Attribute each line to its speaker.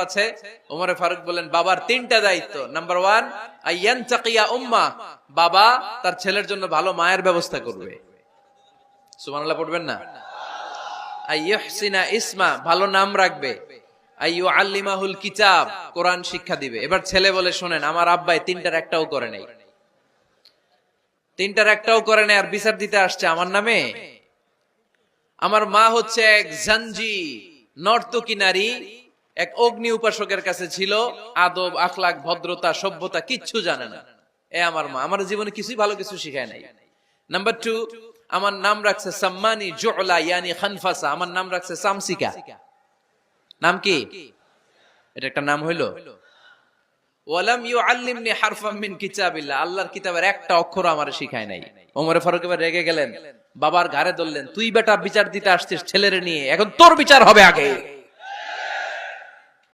Speaker 1: আছে? ওমরে ফারুক বলেন, বাবার 3টা দায়িত্ব। নাম্বার 1, আইয়ানতাকিয়া উম্মাহ, বাবা তার ছেলের জন্য ভালো মায়ের ব্যবস্থা করবে। সুবহানাল্লাহ পড়বেন না? আইয়ুহসিনা ইসমা, ভালো নাম রাখবে। আইয়ুআল্লিমাহুল কিতাব, কোরআন শিক্ষা দিবে। এবার ছেলে বলে, শোনেন, আমার আব্বাই 3টার একটাও করে নাই, 3টার একটাও করে নাই, আর বিচার দিতে আসছে আমার নামে। আমার মা হচ্ছে এক জাঞ্জি, নর্তকী নারী, এক অগ্নি উপাসকের কাছে ছিল, আদব আখলাক ভদ্রতা সভ্যতা কিচ্ছু জানে না। এ আমার মা, আমার জীবনে কিছুই ভালো কিছু শিখায় নাই। নাম্বার 2, আমার নাম রাখছে সাম্মানি জুলা, ইয়ানি খানফাসা, আমার নাম রাখছে সামসিকা। নাম কি? এটা একটা নাম হইলো? ওয়ালাম ইউআল্লিমনি হারফাম মিন কিতাবিল্লাহ, আল্লাহর কিতাবের একটা অক্ষর আমারে শিখায় নাই। ওমর ফারুক এবার রেগে গেলেন, বাবার ঘাড়ে ধরলেন, তুই বেটা বিচার দিতে আসছিস ছেলেরে নিয়ে, এখন তোর বিচার হবে আগে।